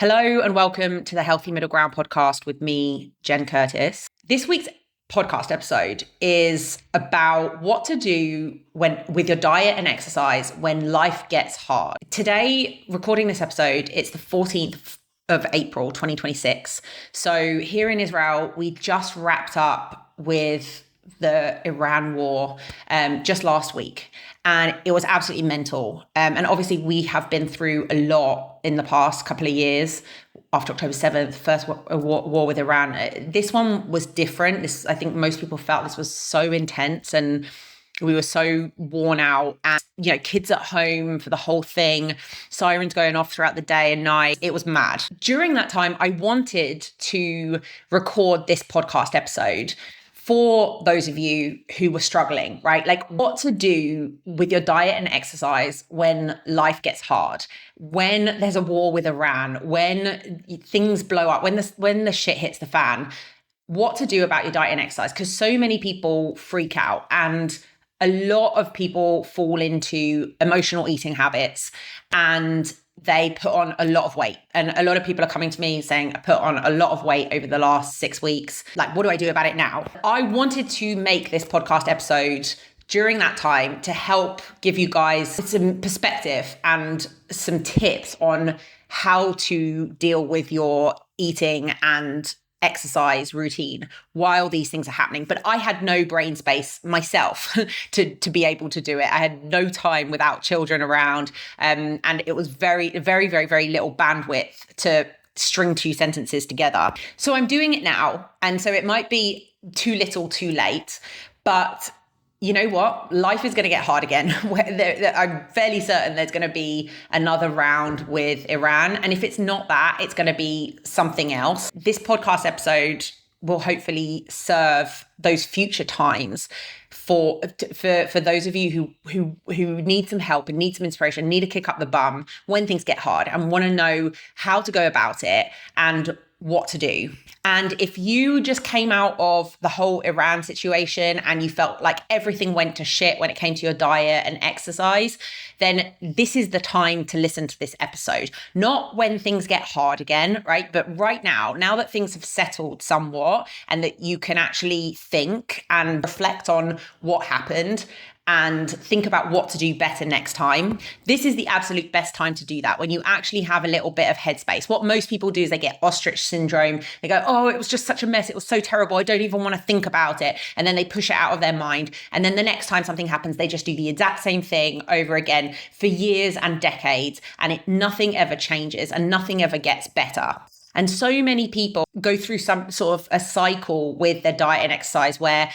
Hello and welcome to the Healthy Middle Ground podcast with me, Jen Curtis. This week's podcast episode is about what to do with your diet and exercise when life gets hard. Today, recording this episode, it's the 14th of April, 2026. So here in Israel, we just wrapped up with the Iran war just last week. And it was absolutely mental. And obviously we have been through a lot in the past couple of years after October 7th, first war with Iran. This one was different. I think most people felt this was so intense and we were so worn out, and kids at home for the whole thing, sirens going off throughout the day and night. It was mad. During that time, I wanted to record this podcast episode for those of you who were struggling, right? Like what to do with your diet and exercise when life gets hard, when there's a war with Iran, when things blow up, when the shit hits the fan, what to do about your diet and exercise. Because so many people freak out and a lot of people fall into emotional eating habits and they put on a lot of weight. And a lot of people are coming to me saying, I put on a lot of weight over the last 6 weeks. Like, what do I do about it now? I wanted to make this podcast episode during that time to help give you guys some perspective and some tips on how to deal with your eating and exercise routine while these things are happening. But I had no brain space myself to be able to do it. I had no time without children around. And it was very, very, very, very little bandwidth to string two sentences together. So I'm doing it now. And so it might be too little, too late, but you know what? Life is going to get hard again. I'm fairly certain there's going to be another round with Iran. And if it's not that, it's going to be something else. This podcast episode will hopefully serve those future times for those of you who need some help and need some inspiration, need to kick up the bum when things get hard and want to know how to go about it and what to do. And if you just came out of the whole Iran situation and you felt like everything went to shit when it came to your diet and exercise, then this is the time to listen to this episode. Not when things get hard again, right? But right now that things have settled somewhat and that you can actually think and reflect on what happened and think about what to do better next time. This is the absolute best time to do that, when you actually have a little bit of headspace. What most people do is they get ostrich syndrome. They go, oh, it was just such a mess. It was so terrible. I don't even want to think about it. And then they push it out of their mind. And then the next time something happens, they just do the exact same thing over again for years and decades. And nothing ever changes and nothing ever gets better. And so many people go through some sort of a cycle with their diet and exercise where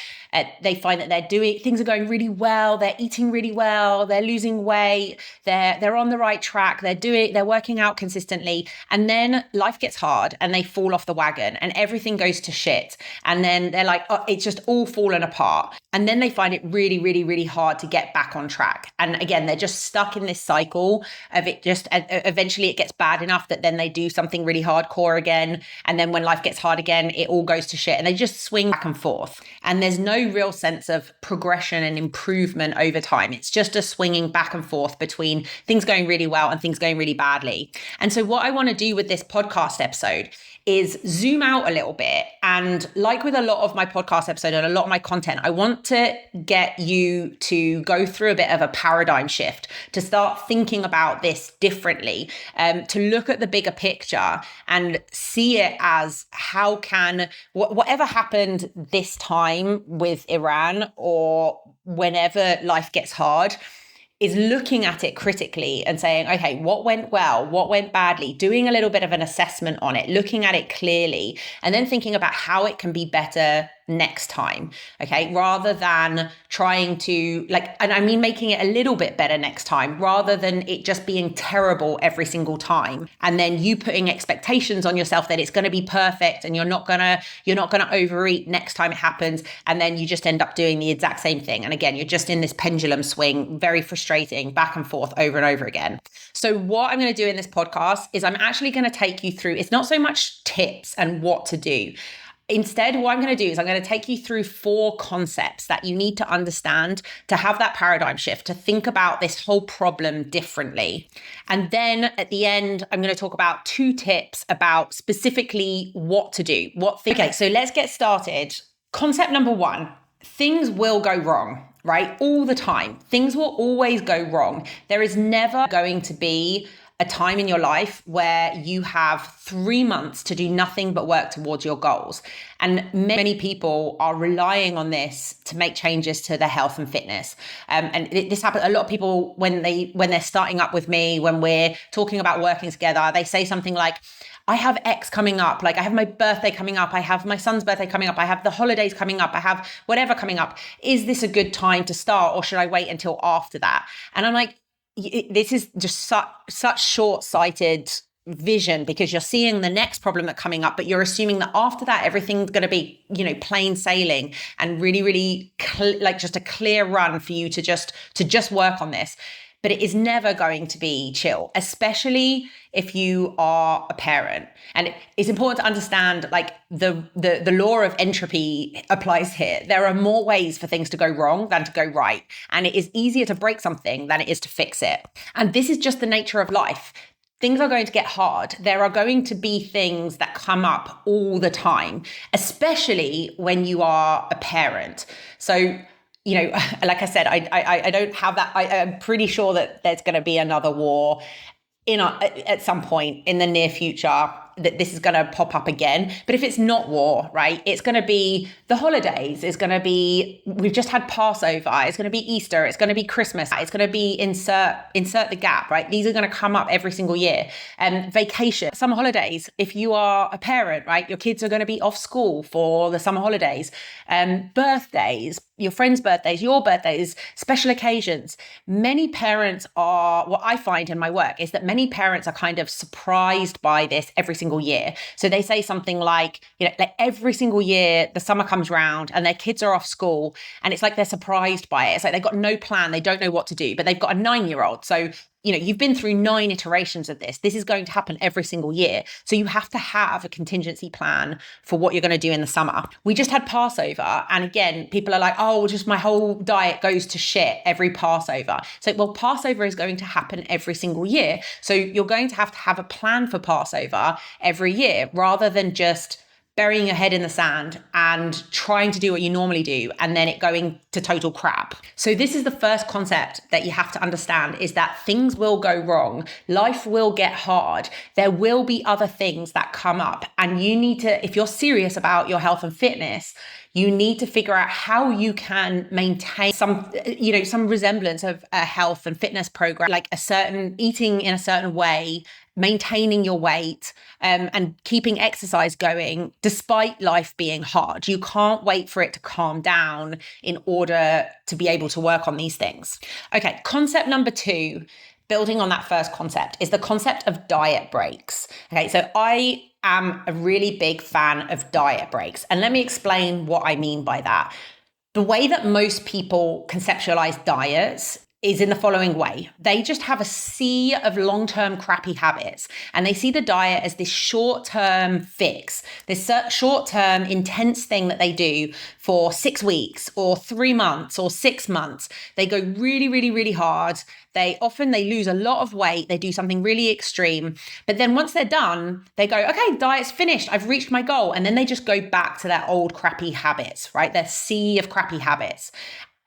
they find that things are going really well, they're eating really well, they're losing weight, they're on the right track, they're working out consistently, and then life gets hard and they fall off the wagon and everything goes to shit. And then they're like, oh, it's just all fallen apart. And then they find it really, really, really hard to get back on track. And again, they're just stuck in this cycle of it. Just eventually it gets bad enough that then they do something really hardcore again. And then when life gets hard again, it all goes to shit and they just swing back and forth. And there's no real sense of progression and improvement over time. It's just a swinging back and forth between things going really well and things going really badly. And so what I want to do with this podcast episode is zoom out a little bit. And like with a lot of my podcast episode and a lot of my content, I want to get you to go through a bit of a paradigm shift, to start thinking about this differently, to look at the bigger picture and see it as how can whatever happened this time with Iran or whenever life gets hard, is looking at it critically and saying, okay, what went well, what went badly, doing a little bit of an assessment on it, looking at it clearly, and then thinking about how it can be better next time, okay? Rather than trying to and I mean making it a little bit better next time, rather than it just being terrible every single time. And then you putting expectations on yourself that it's going to be perfect and you're not going to overeat next time it happens. And then you just end up doing the exact same thing. And again, you're just in this pendulum swing, very frustrating, back and forth over and over again. So what I'm going to do in this podcast is I'm actually going to take you through, it's not so much tips and what to do. Instead, what I'm going to do is I'm going to take you through 4 concepts that you need to understand to have that paradigm shift, to think about this whole problem differently. And then at the end, I'm going to talk about 2 tips about specifically what to do. Okay, so let's get started. Concept number 1, things will go wrong, right? All the time. Things will always go wrong. There is never going to be a time in your life where you have 3 months to do nothing but work towards your goals. And many people are relying on this to make changes to their health and fitness. And this happens, a lot of people, when they're starting up with me, when we're talking about working together, they say something like, I have X coming up, like I have my birthday coming up, I have my son's birthday coming up, I have the holidays coming up, I have whatever coming up. Is this a good time to start, or should I wait until after that? And I'm like, this is just such short-sighted vision, because you're seeing the next problem that's coming up, but you're assuming that after that, everything's going to be, plain sailing and really, really just a clear run for you to just work on this. But it is never going to be chill, especially if you are a parent. And it's important to understand, like, the law of entropy applies here. There are more ways for things to go wrong than to go right. And it is easier to break something than it is to fix it. And this is just the nature of life. Things are going to get hard. There are going to be things that come up all the time, especially when you are a parent. So, like I said, I don't have that. I'm pretty sure that there's going to be another war at some point in the near future, that this is going to pop up again. But if it's not war, right, it's going to be the holidays. It's going to be, we've just had Passover. It's going to be Easter. It's going to be Christmas. It's going to be insert the gap, right? These are going to come up every single year. Vacation, summer holidays. If you are a parent, right, your kids are going to be off school for the summer holidays. Birthdays, your friends' birthdays, your birthdays, special occasions. Many parents are, what I find in my work is that many parents are kind of surprised by this every single year. So they say something like, like every single year the summer comes round and their kids are off school, and it's like they're surprised by it. It's like they've got no plan, they don't know what to do, but they've got a 9-year-old. So you've been through 9 iterations of this. This is going to happen every single year. So you have to have a contingency plan for what you're going to do in the summer. We just had Passover. And again, people are like, oh, just my whole diet goes to shit every Passover. So, well, Passover is going to happen every single year. So you're going to have a plan for Passover every year, rather than just burying your head in the sand and trying to do what you normally do and then it going to total crap. So this is the first concept that you have to understand, is that things will go wrong. Life will get hard. There will be other things that come up, and you need to, if you're serious about your health and fitness, you need to figure out how you can maintain some resemblance of a health and fitness program, like eating in a certain way, maintaining your weight, and keeping exercise going despite life being hard. You can't wait for it to calm down in order to be able to work on these things. Okay, concept number 2, building on that first concept, is the concept of diet breaks. Okay, so I am a really big fan of diet breaks. And let me explain what I mean by that. The way that most people conceptualize diets is in the following way. They just have a sea of long-term crappy habits, and they see the diet as this short-term fix, this short-term intense thing that they do for 6 weeks or 3 months or 6 months. They go really, really, really hard. They lose a lot of weight. They do something really extreme. But then once they're done, they go, okay, diet's finished. I've reached my goal. And then they just go back to their old crappy habits, right? Their sea of crappy habits,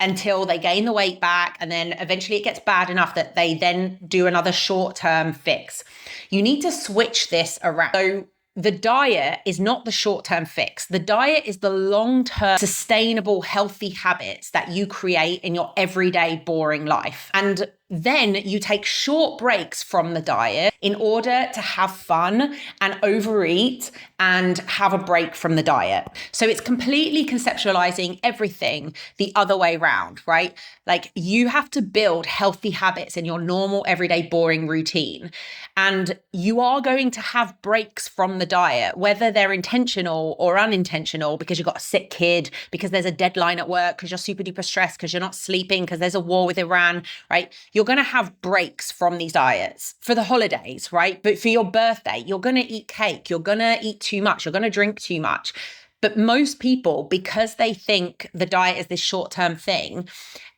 until they gain the weight back. And then eventually it gets bad enough that they then do another short-term fix. You need to switch this around. So the diet is not the short-term fix. The diet is the long-term, sustainable, healthy habits that you create in your everyday, boring life. And then you take short breaks from the diet in order to have fun and overeat and have a break from the diet. So it's completely conceptualizing everything the other way around, right? Like, you have to build healthy habits in your normal, everyday, boring routine. And you are going to have breaks from the diet, whether they're intentional or unintentional, because you've got a sick kid, because there's a deadline at work, because you're super duper stressed, because you're not sleeping, because there's a war with Iran, right? You're going to have breaks from these diets for the holidays, right? But for your birthday, you're going to eat cake. You're going to eat too much. You're going to drink too much. But most people, because they think the diet is this short-term thing,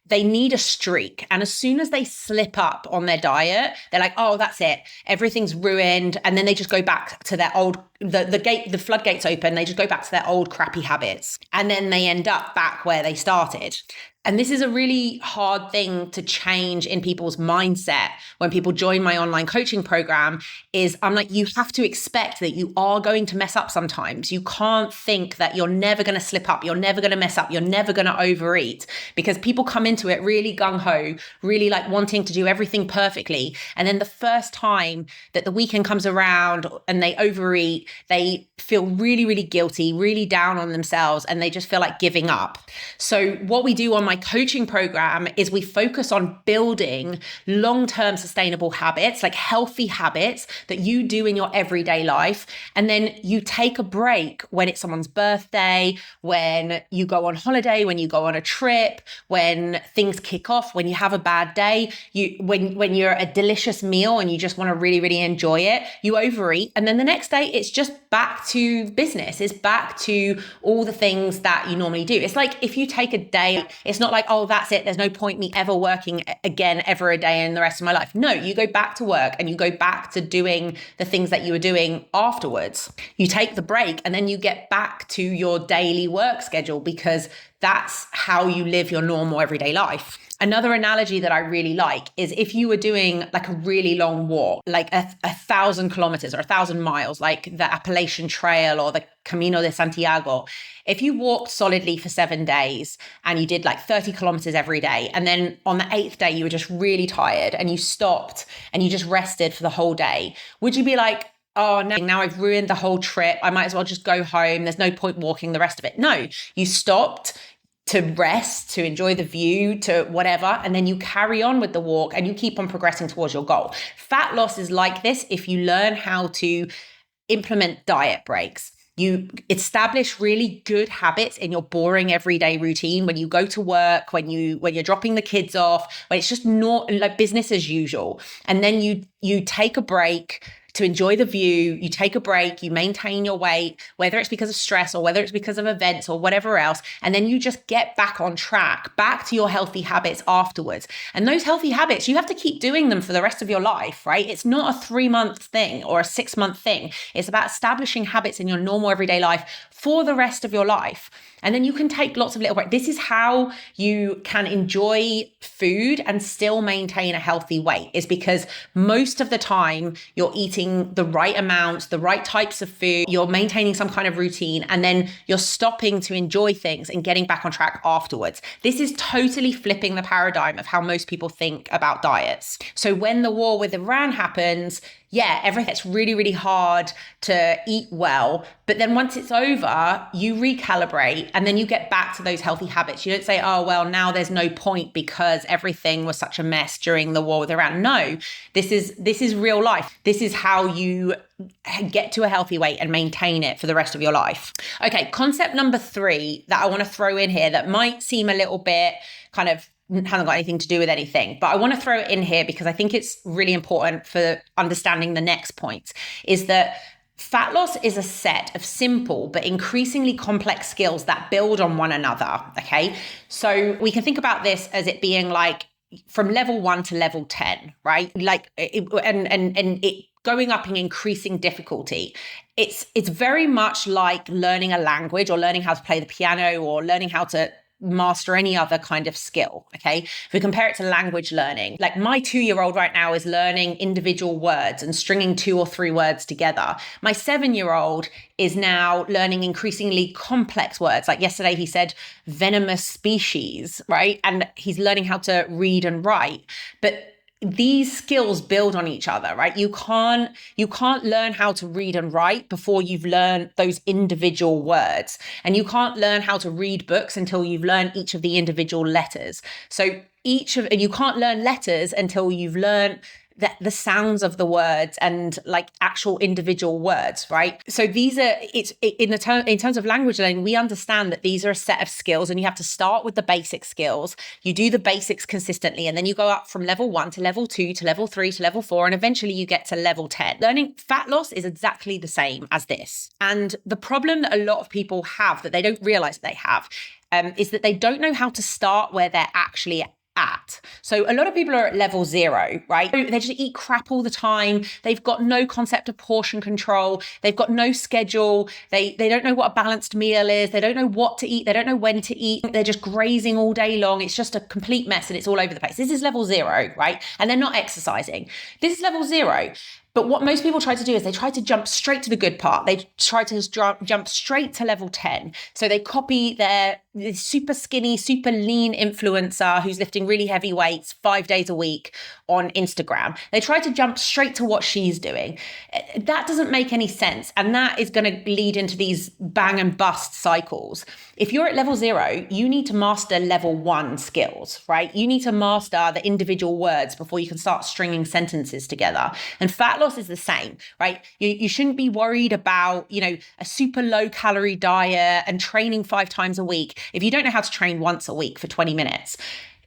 they need a streak. And as soon as they slip up on their diet, they're like, oh, that's it. Everything's ruined. And then they just go back to their old, the floodgates open. They just go back to their old crappy habits. And then they end up back where they started. And this is a really hard thing to change in people's mindset when people join my online coaching program. Is I'm like, you have to expect that you are going to mess up sometimes. You can't think that you're never going to slip up. You're never going to mess up. You're never going to overeat, because people come into it really gung-ho, really like wanting to do everything perfectly. And then the first time that the weekend comes around and they overeat, they feel really, really guilty, really down on themselves, and they just feel like giving up. So what we do on my coaching program is we focus on building long-term sustainable habits, like healthy habits that you do in your everyday life. And then you take a break when it's someone's birthday, when you go on holiday, when you go on a trip, when things kick off, when you have a bad day, when you're at a delicious meal and you just want to really, really enjoy it, you overeat. And then the next day, it's just back to business. It's back to all the things that you normally do. It's like if you take a day, it's not like, oh, that's it. There's no point me ever working again ever a day in the rest of my life. No, you go back to work and you go back to doing the things that you were doing afterwards. You take the break and then you get back to your daily work schedule, because that's how you live your normal everyday life. Another analogy that I really like is if you were doing like a really long walk, like a 1,000 kilometers or 1,000 miles, like the Appalachian Trail or the Camino de Santiago. If you walked solidly for 7 days and you did like 30 kilometers every day, and then on the 8th day, you were just really tired and you stopped and you just rested for the whole day, would you be like, oh, now I've ruined the whole trip, I might as well just go home, there's no point walking the rest of it? No, you stopped to rest, to enjoy the view, to whatever, and then you carry on with the walk and you keep on progressing towards your goal. Fat loss is like this if you learn how to implement diet breaks. You establish really good habits in your boring everyday routine when you go to work, when you're dropping the kids off, when it's just not like business as usual. And then you take a break to enjoy the view, you take a break, you maintain your weight, whether it's because of stress or whether it's because of events or whatever else, and then you just get back on track, back to your healthy habits afterwards. And those healthy habits, you have to keep doing them for the rest of your life, right? It's not a 3-month thing or a 6-month thing. It's about establishing habits in your normal everyday life for the rest of your life. And then you can take lots of little breaks. This is how you can enjoy food and still maintain a healthy weight, is because most of the time you're eating the right amounts, the right types of food, you're maintaining some kind of routine, and then you're stopping to enjoy things and getting back on track afterwards. This is totally flipping the paradigm of how most people think about diets. So when the war with Iran happens, yeah, everything's really, really hard to eat well. But then once it's over, you recalibrate and then you get back to those healthy habits. You don't say, oh, well, now there's no point because everything was such a mess during the war with Iran. No, this is real life. This is how you get to a healthy weight and maintain it for the rest of your life. Okay, concept number 3 that I want to throw in here that might seem a little bit kind of hasn't got anything to do with anything, but I want to throw it in here because I think it's really important for understanding the next point, is that fat loss is a set of simple but increasingly complex skills that build on one another, okay? So we can think about this as it being like from level 1 to level 10, right? Like it going up in increasing difficulty. It's very much like learning a language or learning how to play the piano or learning how to master any other kind of skill, okay? If we compare it to language learning, like my 2-year-old right now is learning individual words and stringing 2 or 3 words together. My 7-year-old is now learning increasingly complex words. Like yesterday he said venomous species, right? And he's learning how to read and write. But these skills build on each other, right? You can't learn how to read and write before you've learned those individual words. And you can't learn how to read books until you've learned each of the individual letters. And you can't learn letters until you've learned the sounds of the words and like actual individual words, right? So these are, in terms of language learning, we understand that these are a set of skills, and you have to start with the basic skills. You do the basics consistently, and then you go up from level 1 to level 2 to level 3 to level 4, and eventually you get to level 10. Learning fat loss is exactly the same as this. And the problem that a lot of people have that they don't realize that they have is that they don't know how to start where they're actually at. So a lot of people are at level 0, right? They just eat crap all the time. They've got no concept of portion control. They've got no schedule. They don't know what a balanced meal is. They don't know what to eat. They don't know when to eat. They're just grazing all day long. It's just a complete mess and it's all over the place. This is level 0, right? And they're not exercising. This is level 0. But what most people try to do is they try to jump straight to the good part. They try to jump straight to level 10. So they copy their super skinny, super lean influencer who's lifting really heavy weights 5 days a week on Instagram. They try to jump straight to what she's doing. That doesn't make any sense. And that is going to lead into these bang and bust cycles. If you're at level 0, you need to master level 1 skills, right? You need to master the individual words before you can start stringing sentences together. And fat loss is the same, right? You shouldn't be worried about, a super low calorie diet and training 5 times a week if you don't know how to train once a week for 20 minutes.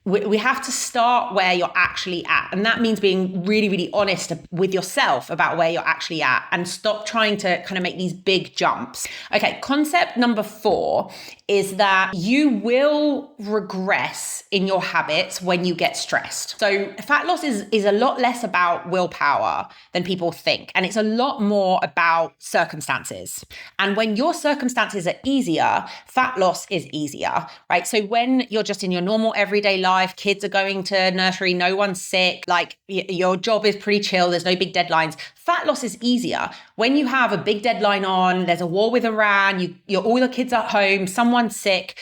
We have to start where you're actually at. And that means being really, really honest with yourself about where you're actually at and stop trying to kind of make these big jumps. Okay, concept number 4 is that you will regress in your habits when you get stressed. So fat loss is a lot less about willpower than people think. And it's a lot more about circumstances. And when your circumstances are easier, fat loss is easier, right? So when you're just in your normal everyday life, kids are going to nursery, no one's sick, like your job is pretty chill, there's no big deadlines. Fat loss is easier. When you have a big deadline on, there's a war with Iran, all the kids at home, someone's sick,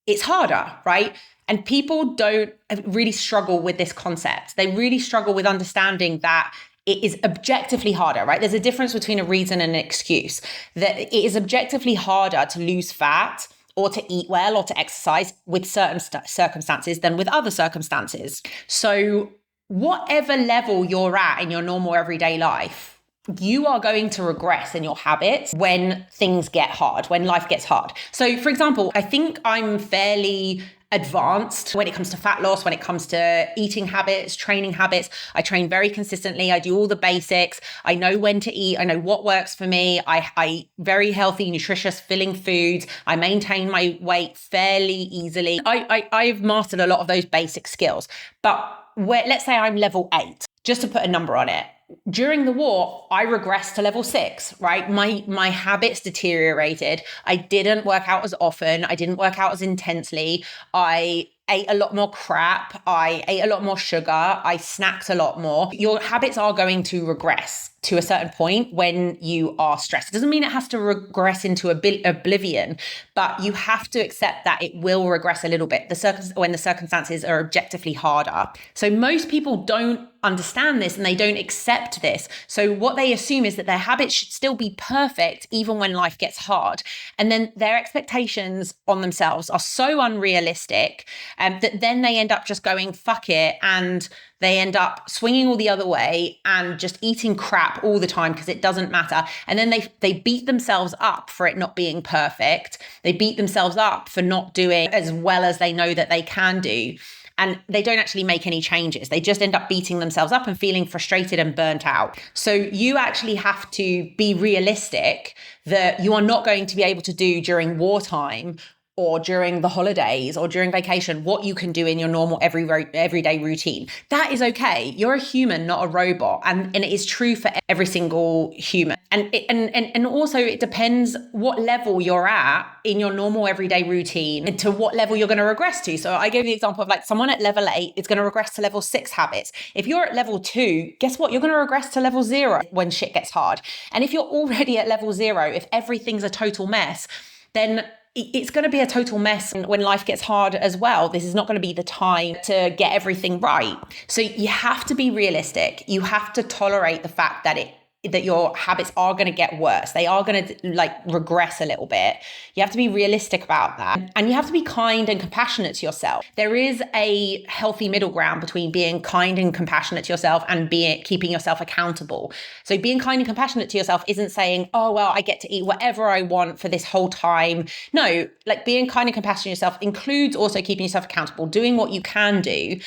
it's harder, right? And people don't really struggle with this concept. They really struggle with understanding that it is objectively harder, right? There's a difference between a reason and an excuse. That it is objectively harder to lose fat or to eat well or to exercise with certain circumstances than with other circumstances. So whatever level you're at in your normal everyday life, you are going to regress in your habits when things get hard, when life gets hard. So for example, I think I'm fairly advanced when it comes to fat loss, when it comes to eating habits, training habits. I train very consistently. I do all the basics. I know when to eat. I know what works for me. I eat very healthy, nutritious, filling foods. I maintain my weight fairly easily. I've mastered a lot of those basic skills. But let's say I'm level 8, just to put a number on it. During the war, I regressed to level 6, right? My habits deteriorated. I didn't work out as often. I didn't work out as intensely. I ate a lot more crap. I ate a lot more sugar. I snacked a lot more. Your habits are going to regress to a certain point when you are stressed. It doesn't mean it has to regress into oblivion, but you have to accept that it will regress a little bit when the circumstances are objectively harder. So most people don't understand this and they don't accept this. So what they assume is that their habits should still be perfect even when life gets hard. And then their expectations on themselves are so unrealistic that then they end up just going, fuck it. And they end up swinging all the other way and just eating crap all the time because it doesn't matter. And then they beat themselves up for it not being perfect. They beat themselves up for not doing as well as they know that they can do. And they don't actually make any changes. They just end up beating themselves up and feeling frustrated and burnt out. So you actually have to be realistic that you are not going to be able to do during wartime or during the holidays or during vacation what you can do in your normal everyday routine. That is okay. You're a human, not a robot. And it is true for every single human. And also it depends what level you're at in your normal everyday routine and to what level you're going to regress to. So I gave the example of like someone at level 8 is going to regress to level 6 habits. If you're at level 2, guess what? You're going to regress to level 0 when shit gets hard. And if you're already at level 0, if everything's a total mess, then it's going to be a total mess when life gets hard as well. This is not going to be the time to get everything right. So you have to be realistic. You have to tolerate the fact that your habits are going to get worse. They are going to like regress a little bit. You have to be realistic about that. And you have to be kind and compassionate to yourself. There is a healthy middle ground between being kind and compassionate to yourself and keeping yourself accountable. So being kind and compassionate to yourself isn't saying, oh, well, I get to eat whatever I want for this whole time. No, like being kind and compassionate to yourself includes also keeping yourself accountable, doing what you can do,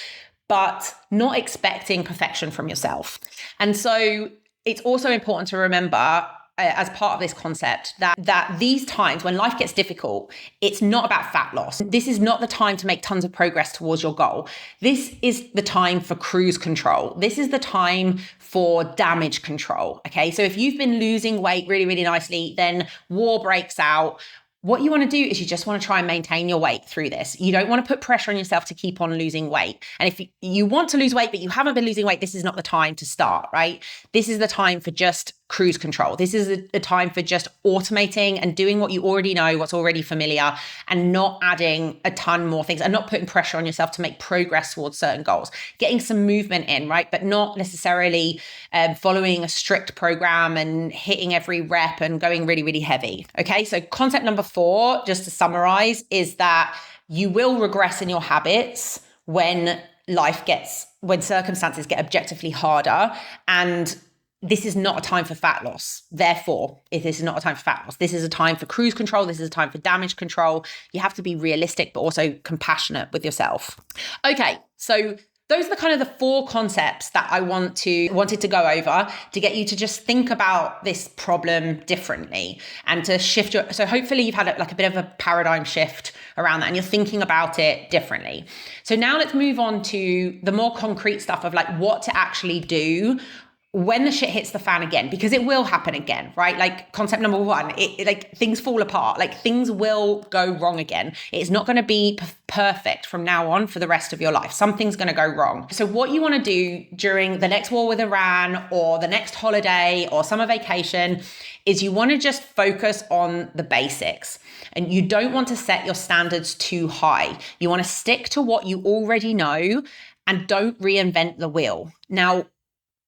but not expecting perfection from yourself. And so it's also important to remember as part of this concept that these times when life gets difficult, it's not about fat loss. This is not the time to make tons of progress towards your goal. This is the time for cruise control. This is the time for damage control. Okay. So if you've been losing weight really, really nicely, then war breaks out. What you want to do is you just want to try and maintain your weight through this. You don't want to put pressure on yourself to keep on losing weight. And if you want to lose weight, but you haven't been losing weight, this is not the time to start, right? This is the time for just cruise control. This is a time for just automating and doing what you already know, what's already familiar, and not adding a ton more things and not putting pressure on yourself to make progress towards certain goals. Getting some movement in, right? But not necessarily following a strict program and hitting every rep and going really, really heavy. Okay, so concept number 4, just to summarize, is that you will regress in your habits when circumstances get objectively harder, and this is not a time for fat loss. Therefore, this is not a time for fat loss. This is a time for cruise control. This is a time for damage control. You have to be realistic, but also compassionate with yourself. Okay, so those are the kind of the 4 concepts that I wanted to go over to get you to just think about this problem differently and to shift so hopefully you've had like a bit of a paradigm shift around that and you're thinking about it differently. So now let's move on to the more concrete stuff of like what to actually do when the shit hits the fan again, because it will happen again, right? Like concept number 1, like things fall apart, like things will go wrong again. It's not going to be perfect from now on for the rest of your life. Something's going to go wrong. So what you want to do during the next war with Iran or the next holiday or summer vacation is you want to just focus on the basics. And you don't want to set your standards too high. You want to stick to what you already know and don't reinvent the wheel. Now,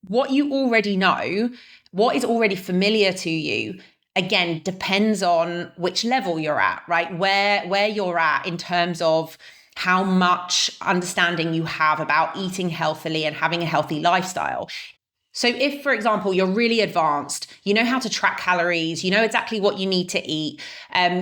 what you already know, what is already familiar to you, again, depends on which level you're at, right? Where you're at in terms of how much understanding you have about eating healthily and having a healthy lifestyle. So if, for example, you're really advanced, you know how to track calories, you know exactly what you need to eat,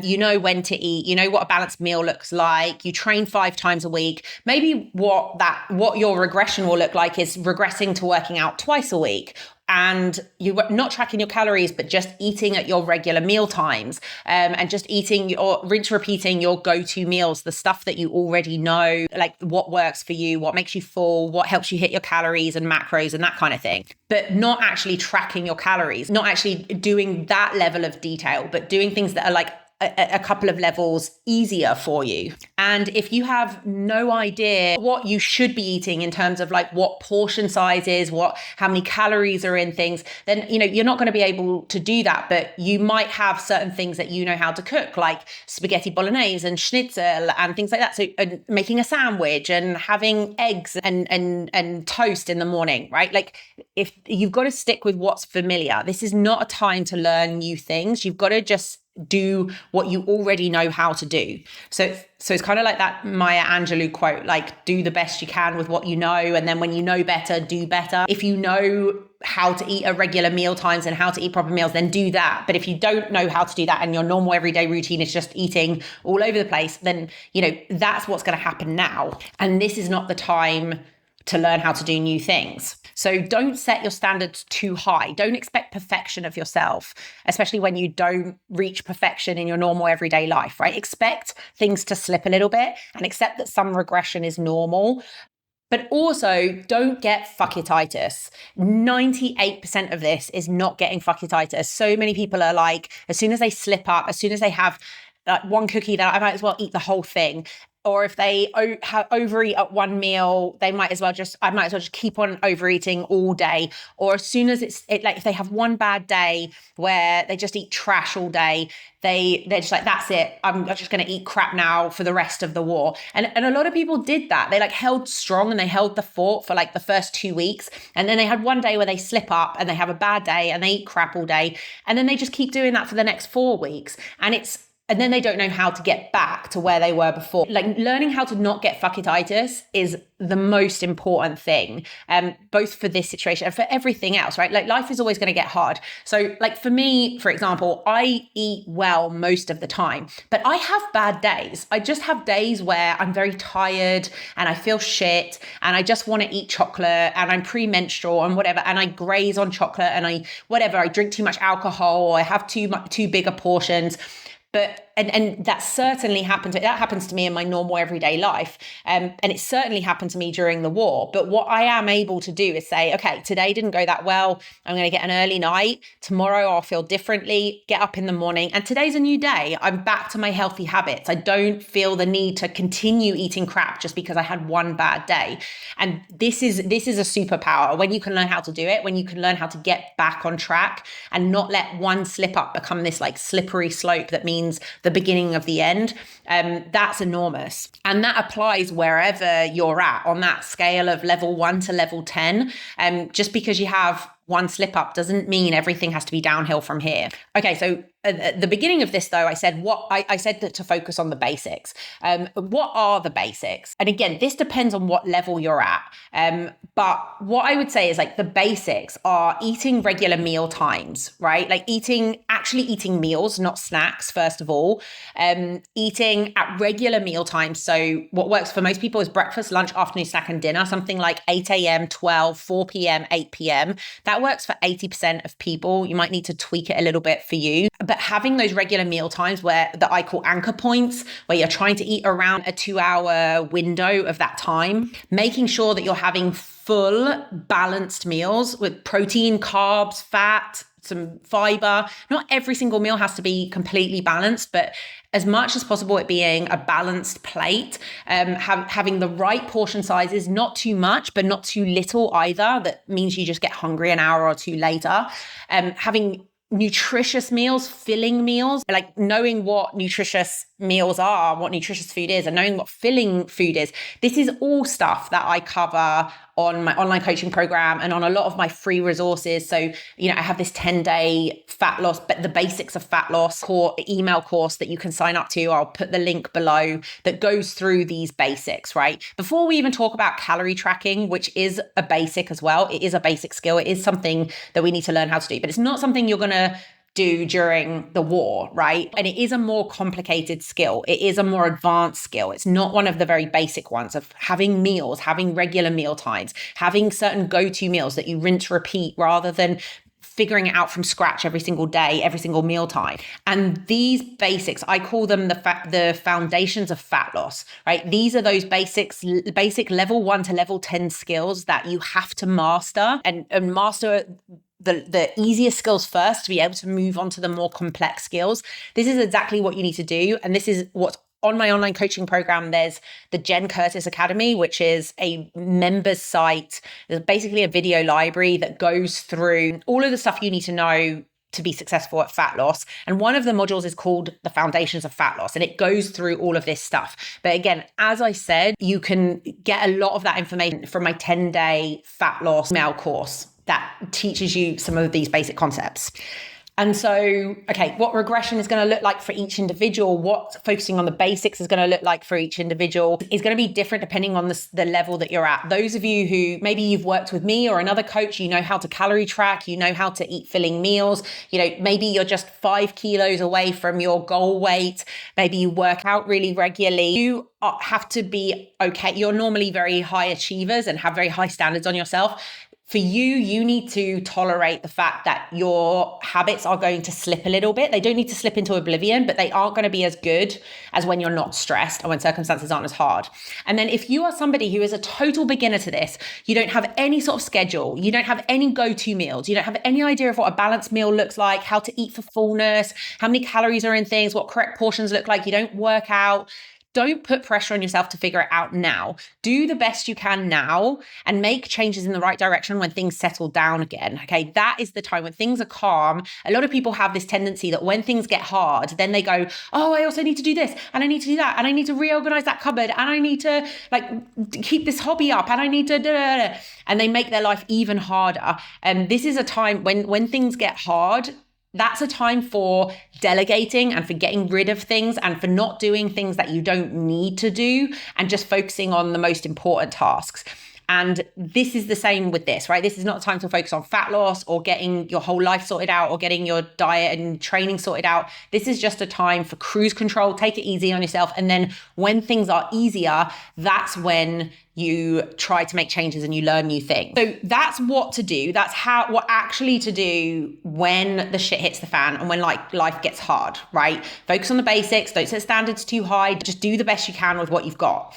you know when to eat, you know what a balanced meal looks like, you train 5 times a week, maybe what your regression will look like is regressing to working out twice a week. And you're not tracking your calories, but just eating at your regular meal times, and just eating or repeating your go-to meals, the stuff that you already know, like what works for you, what makes you full, what helps you hit your calories and macros and that kind of thing. But not actually tracking your calories, not actually doing that level of detail, but doing things that are like a couple of levels easier for you. And if you have no idea what you should be eating in terms of like what portion size is, how many calories are in things, then you're not going to be able to do that. But you might have certain things that you know how to cook, like spaghetti bolognese and schnitzel and things like that. So making a sandwich and having eggs and toast in the morning, right? Like if you've got to stick with what's familiar. This is not a time to learn new things. You've got to just do what you already know how to do. So it's kind of like that Maya Angelou quote, like do the best you can with what you know. And then when you know better, do better. If you know how to eat at regular meal times and how to eat proper meals, then do that. But if you don't know how to do that and your normal everyday routine is just eating all over the place, then, that's what's going to happen now. And this is not the time to learn how to do new things. So don't set your standards too high. Don't expect perfection of yourself, especially when you don't reach perfection in your normal everyday life, right? Expect things to slip a little bit and accept that some regression is normal. But also don't get fuckititis. 98% of this is not getting fuckititis. So many people are like, as soon as they slip up, as soon as they have one cookie, that I might as well eat the whole thing. or if they overeat at one meal, I might as well just keep on overeating all day. Or as soon as like if they have one bad day where they just eat trash all day, they're just like, that's it. I'm just going to eat crap now for the rest of the war. And a lot of people did that. They like held strong and they held the fort for like the first 2 weeks. And then they had one day where they slip up and they have a bad day and they eat crap all day. And then they just keep doing that for the next 4 weeks. And then they don't know how to get back to where they were before. Like learning how to not get fuckititis is the most important thing, both for this situation and for everything else, right? Like life is always going to get hard. So like for me, for example, I eat well most of the time, but I have bad days. I just have days where I'm very tired and I feel shit and I just want to eat chocolate and I'm premenstrual and whatever. And I graze on chocolate and I drink too much alcohol or I have too bigger portions. But and that certainly happened. That happens to me in my normal everyday life, and it certainly happened to me during the war. But what I am able to do is say, okay, today didn't go that well. I'm going to get an early night. Tomorrow I'll feel differently. Get up in the morning, and today's a new day. I'm back to my healthy habits. I don't feel the need to continue eating crap just because I had one bad day. And this is a superpower when you can learn how to do it. When you can learn how to get back on track and not let one slip up become this like slippery slope that means the beginning of the end. That's enormous. And that applies wherever you're at on that scale of level 1 to level 10. Just because you have one slip up doesn't mean everything has to be downhill from here. Okay, so at the beginning of this, though, I said that to focus on the basics. What are the basics? And again, this depends on what level you're at. But what I would say is like the basics are eating regular meal times, right? Like actually eating meals, not snacks, first of all. Eating at regular meal times. So what works for most people is breakfast, lunch, afternoon, snack, and dinner, something like 8 a.m., 12, 4 p.m., 8 p.m. That works for 80% of people. You might need to tweak it a little bit for you. But having those regular meal times that I call anchor points, where you're trying to eat around a 2-hour window of that time, making sure that you're having full balanced meals with protein, carbs, fat, some fiber. Not every single meal has to be completely balanced, but as much as possible, it being a balanced plate, having the right portion sizes, not too much, but not too little either. That means you just get hungry an hour or two later. Having nutritious meals, filling meals, like knowing what nutritious meals are, what nutritious food is, and knowing what filling food is. This is all stuff that I cover on my online coaching program and on a lot of my free resources. So, I have this 10-day fat loss, but the basics of fat loss email course that you can sign up to. I'll put the link below that goes through these basics, right? Before we even talk about calorie tracking, which is a basic as well. It is a basic skill. It is something that we need to learn how to do, but it's not something you're going to do during the war, right? And it is a more complicated skill. It is a more advanced skill. It's not one of the very basic ones of having meals, having regular meal times, having certain go-to meals that you rinse, repeat, rather than figuring it out from scratch every single day, every single meal time. And these basics, I call them the foundations of fat loss, right? These are those basic level 1 to level 10 skills that you have to master and master the easiest skills first to be able to move on to the more complex skills. This is exactly what you need to do. And this is what's on my online coaching program. There's the Jen Curtis Academy, which is a members site. There's basically a video library that goes through all of the stuff you need to know to be successful at fat loss. And one of the modules is called the Foundations of Fat Loss, and it goes through all of this stuff. But again, as I said, you can get a lot of that information from my 10-day fat loss email course that teaches you some of these basic concepts. And so, okay, what regression is going to look like for each individual, what focusing on the basics is going to look like for each individual is going to be different depending on the level that you're at. Those of you who maybe you've worked with me or another coach, you know how to calorie track, you know how to eat filling meals, maybe you're just 5 kilos away from your goal weight, maybe you work out really regularly. You have to be okay. You're normally very high achievers and have very high standards on yourself. For you need to tolerate the fact that your habits are going to slip a little bit. They don't need to slip into oblivion, but they aren't going to be as good as when you're not stressed and when circumstances aren't as hard. And then if you are somebody who is a total beginner to this, you don't have any sort of schedule, you don't have any go-to meals, you don't have any idea of what a balanced meal looks like, how to eat for fullness, how many calories are in things, what correct portions look like, you don't work out, Don't put pressure on yourself to figure it out now. Do the best you can now and make changes in the right direction when things settle down again. Okay, that is the time when things are calm. A lot of people have this tendency that when things get hard, then they go, oh, I also need to do this and I need to do that and I need to reorganize that cupboard and I need to keep this hobby up and I need to and they make their life even harder. And this is a time when things get hard, that's a time for delegating and for getting rid of things and for not doing things that you don't need to do and just focusing on the most important tasks. And this is the same with this, right? This is not a time to focus on fat loss or getting your whole life sorted out or getting your diet and training sorted out. This is just a time for cruise control. Take it easy on yourself. And then when things are easier, that's when you try to make changes and you learn new things. So that's what to do. That's what actually to do when the shit hits the fan and when life gets hard, right? Focus on the basics. Don't set standards too high. Just do the best you can with what you've got.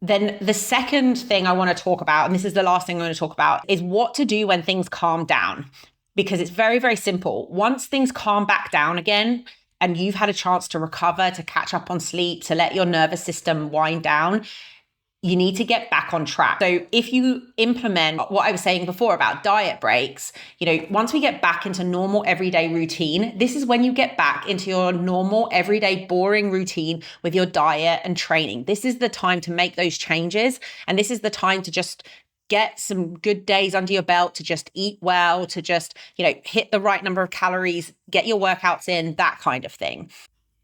Then the second thing I want to talk about, and this is the last thing I'm going to talk about, is what to do when things calm down. Because it's very, very simple. Once things calm back down again, and you've had a chance to recover, to catch up on sleep, to let your nervous system wind down, you need to get back on track. So if you implement what I was saying before about diet breaks, once we get back into normal everyday routine, this is when you get back into your normal everyday boring routine with your diet and training. This is the time to make those changes. And this is the time to just get some good days under your belt, to just eat well, to just, hit the right number of calories, get your workouts in, that kind of thing.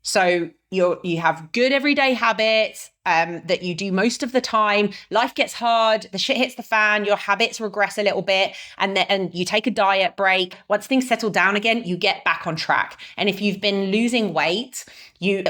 So you have good everyday habits that you do most of the time. Life gets hard, the shit hits the fan, your habits regress a little bit, and you take a diet break. Once things settle down again, you get back on track. And if you've been losing weight,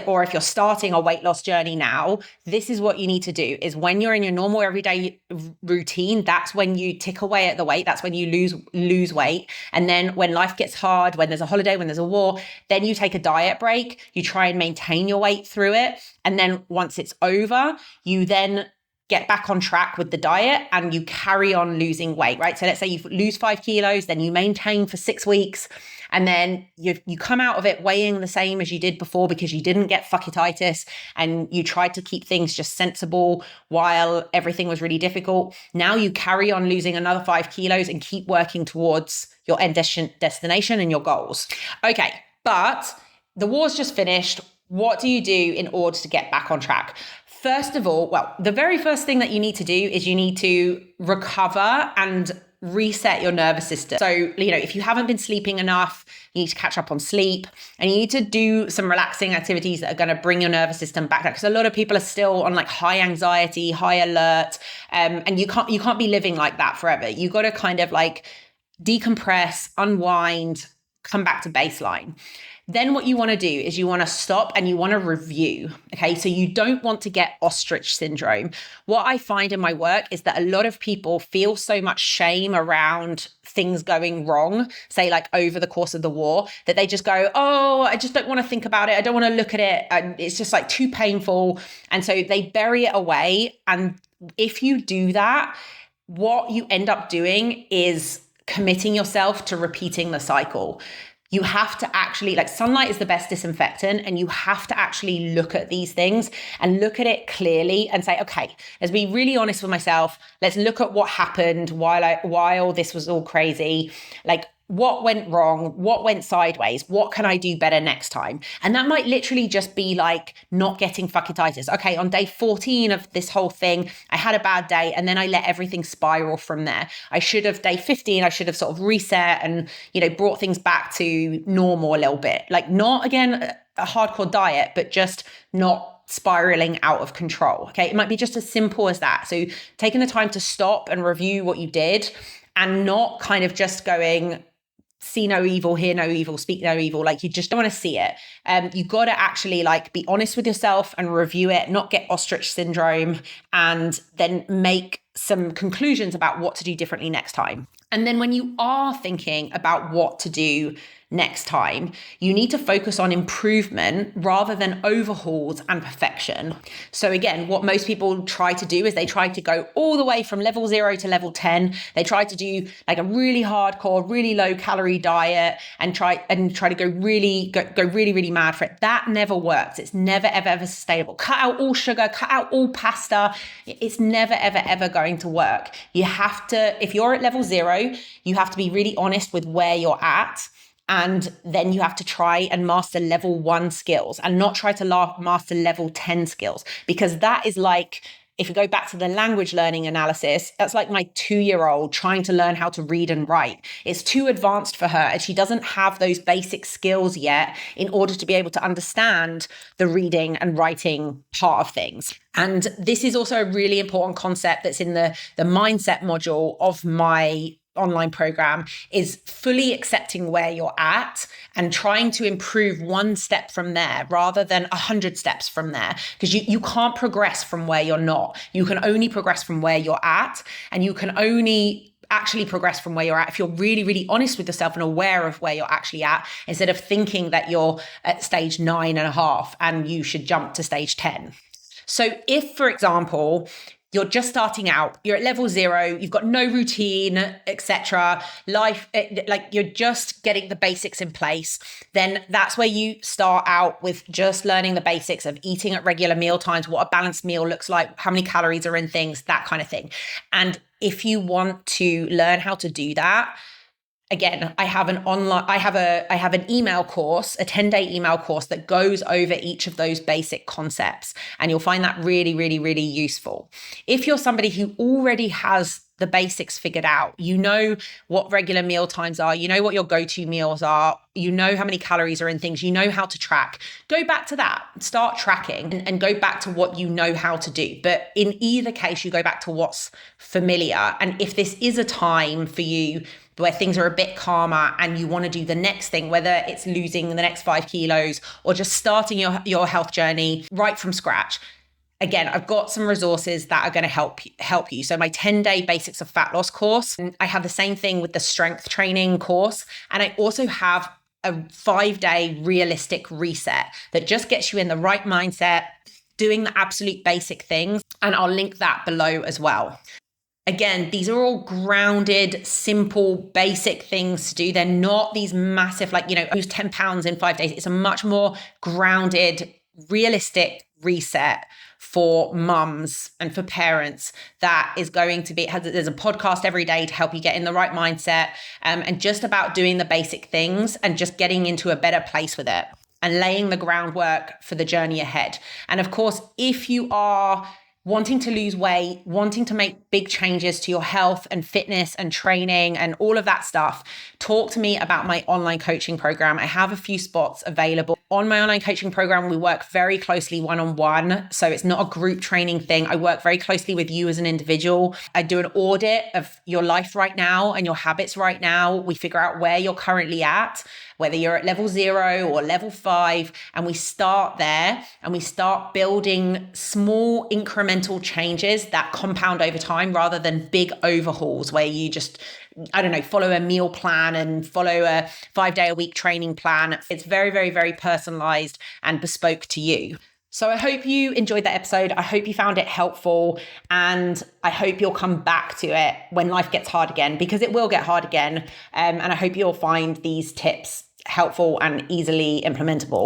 or if you're starting a weight loss journey now, this is what you need to do, is when you're in your normal everyday routine, that's when you tick away at the weight, that's when you lose weight. And then when life gets hard, when there's a holiday, when there's a war, then you take a diet break, you try and maintain your weight through it. And then once it's over, you then get back on track with the diet and you carry on losing weight, right? So let's say you lose 5 kilos, then you maintain for 6 weeks, and then you come out of it weighing the same as you did before because you didn't get fuckititis and you tried to keep things just sensible while everything was really difficult. Now you carry on losing another 5 kilos and keep working towards your end destination and your goals. Okay, but the war's just finished. What do you do in order to get back on track? First of all, the very first thing that you need to do is you need to recover and reset your nervous system. So, if you haven't been sleeping enough, you need to catch up on sleep and you need to do some relaxing activities that are going to bring your nervous system back. Because a lot of people are still on high anxiety, high alert, and you can't be living like that forever. You got to kind of decompress, unwind, come back to baseline. Then what you want to do is you want to stop and you want to review. Okay, so you don't want to get ostrich syndrome. What I find in my work is that a lot of people feel so much shame around things going wrong, say over the course of the war, that they just go, oh, I just don't want to think about it. I don't want to look at it. And it's just too painful. And so they bury it away. And if you do that, what you end up doing is committing yourself to repeating the cycle. You have to actually, sunlight is the best disinfectant, and you have to actually look at these things and look at it clearly and say, okay, let's be really honest with myself. Let's look at what happened while this was all crazy. What went wrong? What went sideways? What can I do better next time? And that might literally just be not getting fuckititis. Okay, on day 14 of this whole thing, I had a bad day and then I let everything spiral from there. Day 15, I should have sort of reset and, brought things back to normal a little bit. Not again, a hardcore diet, but just not spiraling out of control. Okay, it might be just as simple as that. So taking the time to stop and review what you did and not kind of just going, see no evil, hear no evil, speak no evil. You just don't want to see it. You got to actually be honest with yourself and review it, not get ostrich syndrome, and then make some conclusions about what to do differently next time. And then when you are thinking about what to do next time. You need to focus on improvement rather than overhauls and perfection. So again, what most people try to do is they try to go all the way from level 0 to level 10. They try to do like a really hardcore, really low calorie diet and try to go really mad for it. That never works. It's never ever sustainable. Cut out all sugar, cut out all pasta. It's never ever going to work. You have to, if you're at level 0, you have to be really honest with where you're at. And then you have to try and master level 1 skills and not try to master level 10 skills, because that is like, if you go back to the language learning analysis, that's like my 2-year-old trying to learn how to read and write. It's too advanced for her, and she doesn't have those basic skills yet in order to be able to understand the reading and writing part of things. And this is also a really important concept that's in the mindset module of my online program, is fully accepting where you're at and trying to improve 1 step from there rather than 100 steps from there. Because you can't progress from where you're not. You can only progress from where you're at, and you can only actually progress from where you're at if you're really honest with yourself and aware of where you're actually at, instead of thinking that you're at stage 9.5 and you should jump to stage 10. So if, for example, you're just starting out, you're at level 0, you've got no routine, etc. Life, like you're just getting the basics in place, then that's where you start out with just learning the basics of eating at regular meal times, what a balanced meal looks like, how many calories are in things, that kind of thing. And if you want to learn how to do that, again, I have an email course, a 10-day email course that goes over each of those basic concepts. And you'll find that really useful. If you're somebody who already has the basics figured out, you know what regular meal times are, you know what your go-to meals are, you know how many calories are in things, you know how to track, go back to that, start tracking and go back to what you know how to do. But in either case, you go back to what's familiar. And if this is a time for you where things are a bit calmer and you want to do the next thing, whether it's losing the next 5 kilos or just starting your health journey right from scratch, again, I've got some resources that are going to help you. So my 10-day basics of fat loss course, I have the same thing with the strength training course. And I also have a 5-day realistic reset that just gets you in the right mindset, doing the absolute basic things. And I'll link that below as well. Again, these are all grounded, simple, basic things to do. They're not these massive, lose 10 pounds in 5 days. It's a much more grounded, realistic reset for mums and for parents that is going to be, there's a podcast every day to help you get in the right mindset, and just about doing the basic things and just getting into a better place with it and laying the groundwork for the journey ahead. And of course, if you are wanting to lose weight, wanting to make big changes to your health and fitness and training and all of that stuff, talk to me about my online coaching program. I have a few spots available. On my online coaching program, we work very closely one-on-one. So it's not a group training thing. I work very closely with you as an individual. I do an audit of your life right now and your habits right now. We figure out where you're currently at, whether you're at level 0 or level 5, and we start there and we start building small incremental changes that compound over time rather than big overhauls where you just, follow a meal plan and follow a 5-day-a-week training plan. It's very personalized and bespoke to you. So I hope you enjoyed that episode. I hope you found it helpful, and I hope you'll come back to it when life gets hard again, because it will get hard again. And I hope you'll find these tips helpful and easily implementable.